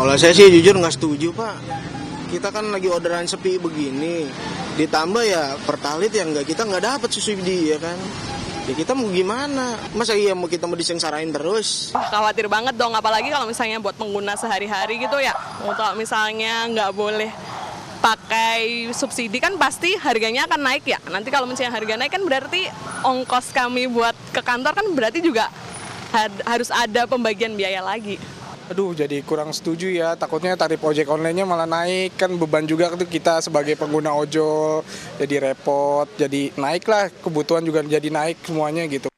Kalau saya sih jujur nggak setuju Pak. Kita kan lagi orderan sepi begini, ditambah ya Pertalite yang kita nggak dapat subsidi ya kan. Ya kita mau gimana? Masa iya mau kita mau disengsarain terus? Khawatir banget dong, apalagi kalau misalnya buat pengguna sehari-hari gitu ya. Untuk misalnya nggak boleh pakai subsidi kan pasti harganya akan naik ya. Nanti kalau misalnya harga naik kan berarti ongkos kami buat ke kantor kan berarti juga harus ada pembagian biaya lagi. Aduh, jadi kurang setuju ya. Takutnya tarif ojek online-nya malah naik. Kan beban juga tuh kita sebagai pengguna ojol. Jadi repot, jadi naik lah. Kebutuhan juga jadi naik semuanya gitu.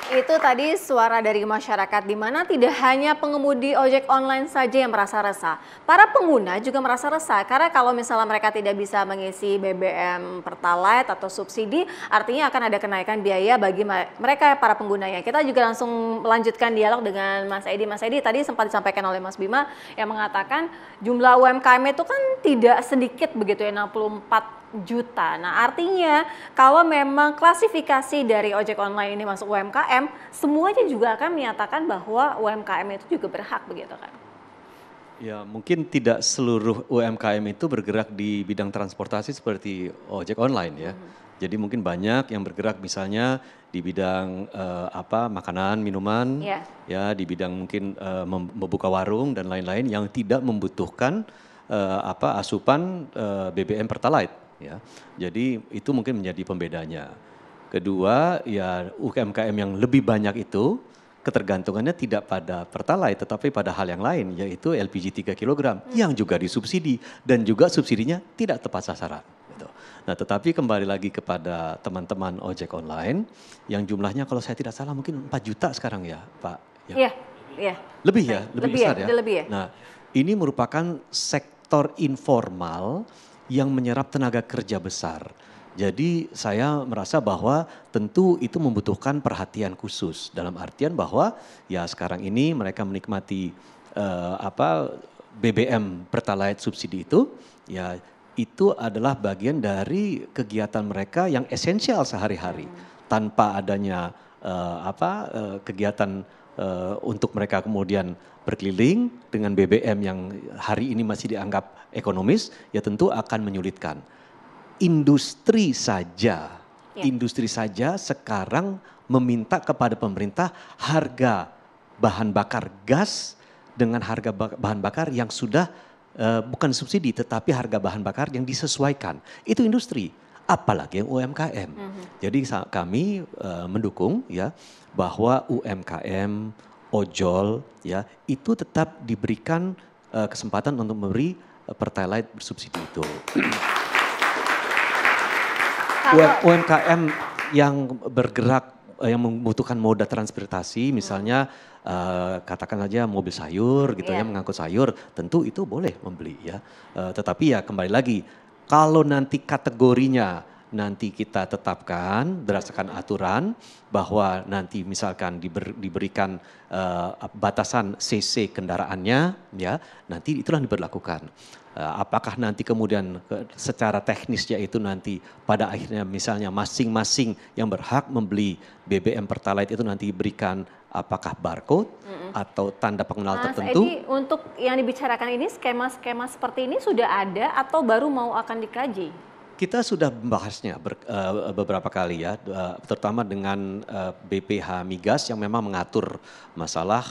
Itu tadi suara dari masyarakat di mana tidak hanya pengemudi ojek online saja yang merasa resah. Para pengguna juga merasa resah karena kalau misalnya mereka tidak bisa mengisi BBM Pertalite atau subsidi, artinya akan ada kenaikan biaya bagi mereka para penggunanya. Kita juga langsung melanjutkan dialog dengan Mas Edi. Mas Edi, tadi sempat disampaikan oleh Mas Bima yang mengatakan jumlah UMKM itu kan tidak sedikit begitu ya, 64 juta. Nah, artinya kalau memang klasifikasi dari ojek online ini masuk UMKM, semuanya juga akan menyatakan bahwa UMKM itu juga berhak begitu kan? Ya, mungkin tidak seluruh UMKM itu bergerak di bidang transportasi seperti ojek online ya. Jadi mungkin banyak yang bergerak misalnya di bidang makanan, minuman, ya di bidang mungkin membuka warung dan lain-lain yang tidak membutuhkan asupan BBM Pertalite. Ya, jadi itu mungkin menjadi pembedanya. Kedua, ya UMKM yang lebih banyak itu ketergantungannya tidak pada Pertalite tetapi pada hal yang lain yaitu LPG 3 kg yang juga disubsidi dan juga subsidinya tidak tepat sasaran. Gitu. Nah, tetapi kembali lagi kepada teman-teman ojek online yang jumlahnya kalau saya tidak salah mungkin 4 juta sekarang ya, Pak. Iya. Lebih ya, lebih besar ya. Lebih ya. Nah, ini merupakan sektor informal yang menyerap tenaga kerja besar. Jadi saya merasa bahwa tentu itu membutuhkan perhatian khusus dalam artian bahwa ya sekarang ini mereka menikmati BBM Pertalite subsidi itu ya itu adalah bagian dari kegiatan mereka yang esensial sehari-hari. Tanpa adanya kegiatan untuk mereka kemudian berkeliling dengan BBM yang hari ini masih dianggap ekonomis, ya tentu akan menyulitkan. Industri saja sekarang meminta kepada pemerintah harga bahan bakar gas dengan harga bahan bakar yang sudah bukan subsidi tetapi harga bahan bakar yang disesuaikan. Itu industri, apalagi yang UMKM. Jadi kami mendukung ya bahwa UMKM, ojol ya itu tetap diberikan kesempatan untuk memberi Pertalite bersubsidi itu. UMKM yang bergerak yang membutuhkan moda transportasi misalnya katakan aja mobil sayur gitu ya mengangkut sayur tentu itu boleh membeli ya. Tetapi ya kembali lagi kalau nanti kategorinya nanti kita tetapkan berdasarkan aturan bahwa nanti misalkan diberikan batasan CC kendaraannya ya nanti itulah diberlakukan. Apakah nanti kemudian secara teknisnya itu nanti pada akhirnya misalnya masing-masing yang berhak membeli BBM Pertalite itu nanti diberikan apakah barcode atau tanda pengenal tertentu? Edi, untuk yang dibicarakan ini skema-skema seperti ini sudah ada atau baru mau akan dikaji? Kita sudah membahasnya beberapa kali ya, terutama dengan BPH Migas yang memang mengatur masalah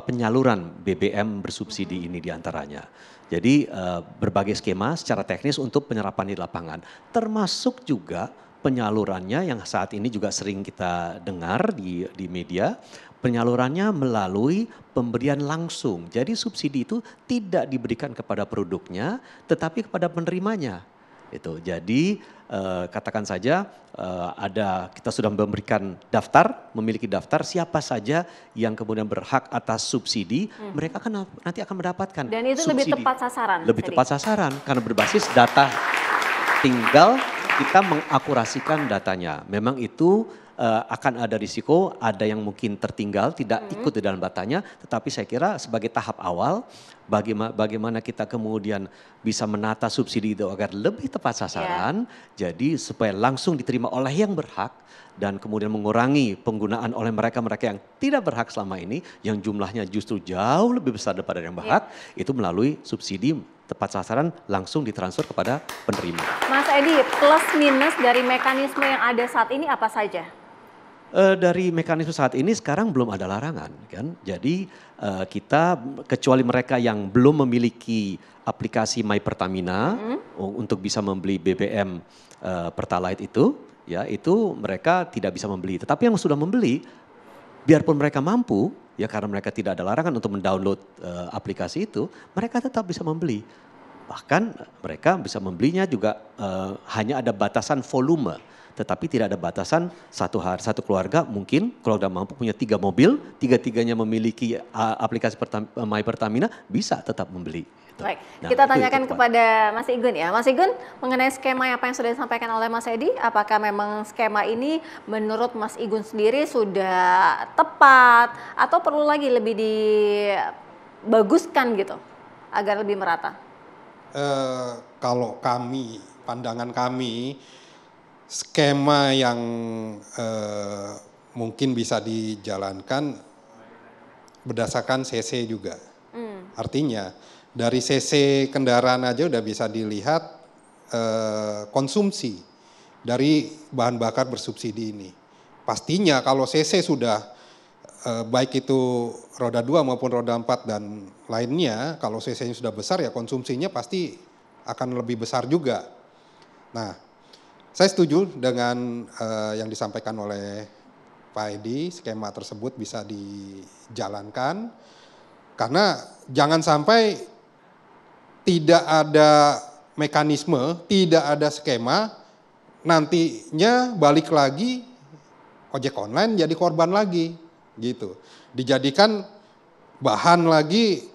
penyaluran BBM bersubsidi ini diantaranya. Jadi berbagai skema secara teknis untuk penyerapan di lapangan, termasuk juga penyalurannya yang saat ini juga sering kita dengar di media, penyalurannya melalui pemberian langsung. Jadi subsidi itu tidak diberikan kepada produknya, tetapi kepada penerimanya. Itu. Jadi katakan saja kita sudah memberikan daftar, memiliki daftar siapa saja yang kemudian berhak atas subsidi, mereka kan nanti akan mendapatkan. Dan itu subsidi. Lebih tepat sasaran. Lebih tepat sasaran karena berbasis data, tinggal kita mengakurasikan datanya. Memang itu akan ada risiko, ada yang mungkin tertinggal, tidak ikut di dalam datanya. Tetapi saya kira sebagai tahap awal, bagaimana kita kemudian bisa menata subsidi itu agar lebih tepat sasaran, jadi supaya langsung diterima oleh yang berhak dan kemudian mengurangi penggunaan oleh mereka-mereka yang tidak berhak selama ini, yang jumlahnya justru jauh lebih besar daripada yang berhak, itu melalui subsidi tepat sasaran langsung ditransfer kepada penerima. Mas Edi, plus minus dari mekanisme yang ada saat ini apa saja? Dari mekanisme saat ini sekarang belum ada larangan kan. Jadi kita kecuali mereka yang belum memiliki aplikasi My Pertamina untuk bisa membeli BBM Pertalite itu, ya itu mereka tidak bisa membeli. Tetapi yang sudah membeli, biarpun mereka mampu, ya karena mereka tidak ada larangan untuk mendownload aplikasi itu, mereka tetap bisa membeli. Bahkan mereka bisa membelinya juga hanya ada batasan volume. Tetapi tidak ada batasan satu keluarga mungkin kalau udah mampu punya 3 mobil, tiga-tiganya memiliki aplikasi My Pertamina bisa tetap membeli. Gitu. Baik, Nah, kita itu tanyakan kepada Mas Igun ya. Mas Igun, mengenai skema apa yang sudah disampaikan oleh Mas Edi, apakah memang skema ini menurut Mas Igun sendiri sudah tepat atau perlu lagi lebih dibaguskan gitu agar lebih merata? Kalau pandangan kami, skema yang mungkin bisa dijalankan berdasarkan CC juga. Artinya dari CC kendaraan aja udah bisa dilihat konsumsi dari bahan bakar bersubsidi ini. Pastinya kalau CC sudah baik itu roda 2 maupun roda 4 dan lainnya, kalau CC-nya sudah besar ya konsumsinya pasti akan lebih besar juga. Nah, saya setuju dengan yang disampaikan oleh Pak Edi, skema tersebut bisa dijalankan karena jangan sampai tidak ada mekanisme, tidak ada skema, nantinya balik lagi ojek online jadi korban lagi gitu. Dijadikan bahan lagi,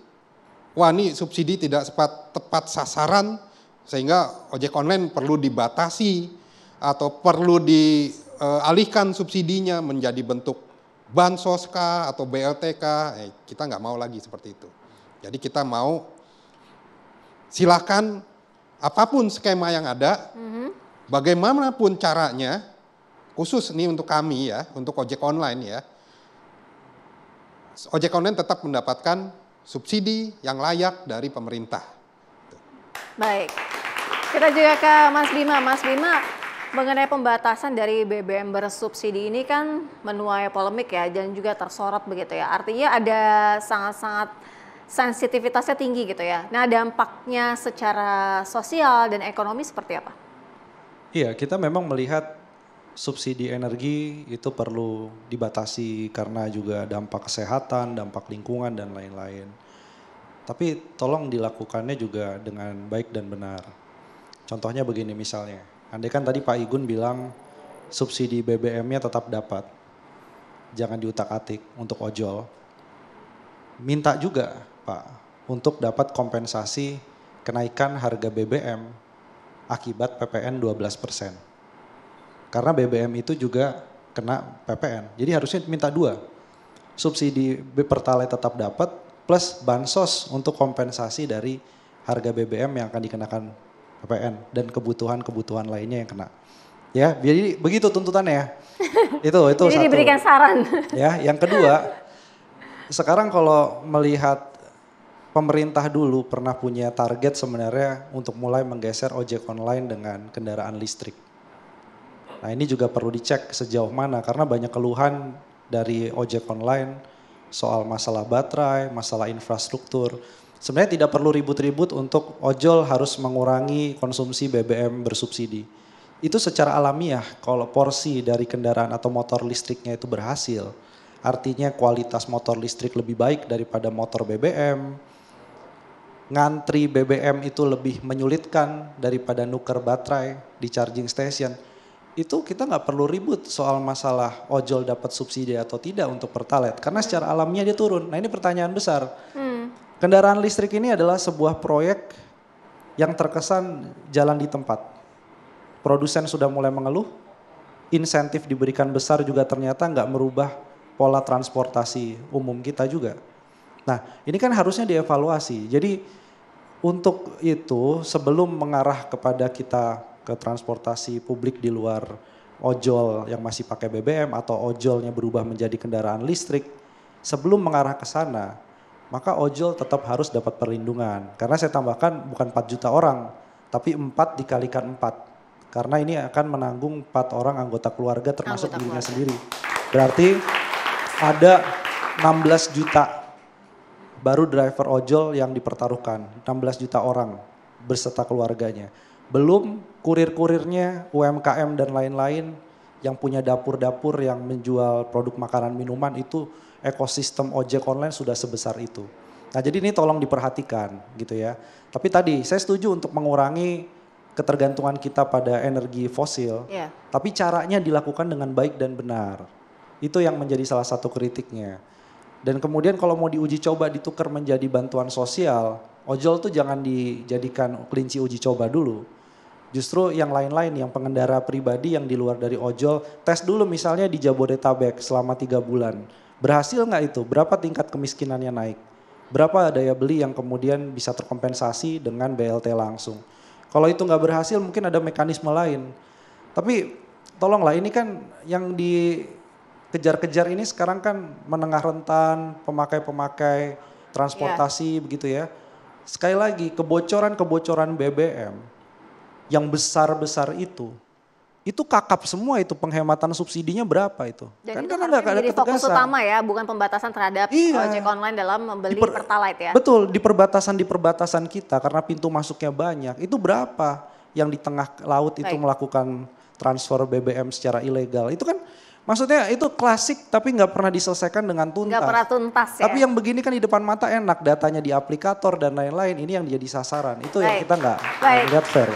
wah ini subsidi tidak tepat sasaran sehingga ojek online perlu dibatasi atau perlu dialihkan subsidinya menjadi bentuk bansos kah atau BLT kah, kita nggak mau lagi seperti itu. Jadi kita mau silakan apapun skema yang ada, bagaimanapun caranya, khusus nih untuk kami ya, untuk ojek online ya, ojek online tetap mendapatkan subsidi yang layak dari pemerintah. Baik, kita juga ke Mas Bima. Mas Bima, mengenai pembatasan dari BBM bersubsidi ini kan menuai polemik ya dan juga tersorot begitu ya. Artinya ada sangat-sangat sensitivitasnya tinggi gitu ya. Nah, dampaknya secara sosial dan ekonomi seperti apa? Iya, kita memang melihat subsidi energi itu perlu dibatasi karena juga dampak kesehatan, dampak lingkungan dan lain-lain. Tapi tolong dilakukannya juga dengan baik dan benar. Contohnya begini misalnya. Andai kan tadi Pak Igun bilang subsidi BBM-nya tetap dapat, jangan diutak-atik untuk ojol. Minta juga Pak untuk dapat kompensasi kenaikan harga BBM akibat PPN 12%. Karena BBM itu juga kena PPN, jadi harusnya minta 2. Subsidi Pertalite tetap dapat plus bansos untuk kompensasi dari harga BBM yang akan dikenakan PPN dan kebutuhan-kebutuhan lainnya yang kena. Ya, jadi begitu tuntutannya ya. Itu jadi satu. Diberikan saran. Ya, yang kedua, sekarang kalau melihat pemerintah dulu pernah punya target sebenarnya untuk mulai menggeser ojek online dengan kendaraan listrik. Nah, ini juga perlu dicek sejauh mana karena banyak keluhan dari ojek online soal masalah baterai, masalah infrastruktur. Sebenarnya tidak perlu ribut-ribut untuk ojol harus mengurangi konsumsi BBM bersubsidi. Itu secara alamiah kalau porsi dari kendaraan atau motor listriknya itu berhasil. Artinya kualitas motor listrik lebih baik daripada motor BBM. Ngantri BBM itu lebih menyulitkan daripada nuker baterai di charging station. Itu kita nggak perlu ribut soal masalah ojol dapat subsidi atau tidak untuk Pertalite. Karena secara alamiah dia turun. Nah ini pertanyaan besar. Kendaraan listrik ini adalah sebuah proyek yang terkesan jalan di tempat. Produsen sudah mulai mengeluh, insentif diberikan besar juga ternyata nggak merubah pola transportasi umum kita juga. Nah ini kan harusnya dievaluasi. Jadi untuk itu sebelum mengarah kepada kita ke transportasi publik di luar ojol yang masih pakai BBM atau ojolnya berubah menjadi kendaraan listrik, sebelum mengarah ke sana, maka ojol tetap harus dapat perlindungan. Karena saya tambahkan bukan 4 juta orang, tapi 4 dikalikan 4. Karena ini akan menanggung 4 orang anggota keluarga termasuk dirinya sendiri. Berarti ada 16 juta baru driver ojol yang dipertaruhkan, 16 juta orang beserta keluarganya. Belum kurir-kurirnya, UMKM dan lain-lain yang punya dapur-dapur yang menjual produk makanan minuman, itu ekosistem ojek online sudah sebesar itu. Nah jadi ini tolong diperhatikan gitu ya. Tapi tadi saya setuju untuk mengurangi ketergantungan kita pada energi fosil. Tapi caranya dilakukan dengan baik dan benar. Itu yang menjadi salah satu kritiknya. Dan kemudian kalau mau diuji coba ditukar menjadi bantuan sosial, ojol tuh jangan dijadikan kelinci uji coba dulu. Justru yang lain-lain, yang pengendara pribadi yang di luar dari ojol, tes dulu misalnya di Jabodetabek selama 3 bulan. Berhasil nggak itu? Berapa tingkat kemiskinannya naik? Berapa daya beli yang kemudian bisa terkompensasi dengan BLT langsung? Kalau itu nggak berhasil mungkin ada mekanisme lain. Tapi tolonglah, ini kan yang dikejar-kejar ini sekarang kan menengah rentan, pemakai-pemakai transportasi begitu ya. Sekali lagi kebocoran-kebocoran BBM yang besar-besar itu kakap semua itu, penghematan subsidinya berapa itu. Dan kan itu nggak ada jadi fokus ketegasan. utama ya, bukan pembatasan terhadap ojek online dalam membeli Pertalite ya. Betul, di perbatasan kita karena pintu masuknya banyak, itu berapa yang di tengah laut itu melakukan transfer BBM secara ilegal. Itu kan maksudnya itu klasik tapi nggak pernah diselesaikan dengan tuntas. Nggak pernah tuntas ya. Tapi yang begini kan di depan mata enak, datanya di aplikator dan lain-lain, ini yang jadi sasaran. Itu yang kita nggak lihat fair.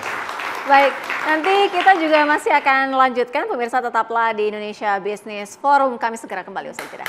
Baik, nanti kita juga masih akan lanjutkan. Pemirsa tetaplah di Indonesia Business Forum. Kami segera kembali usai jeda.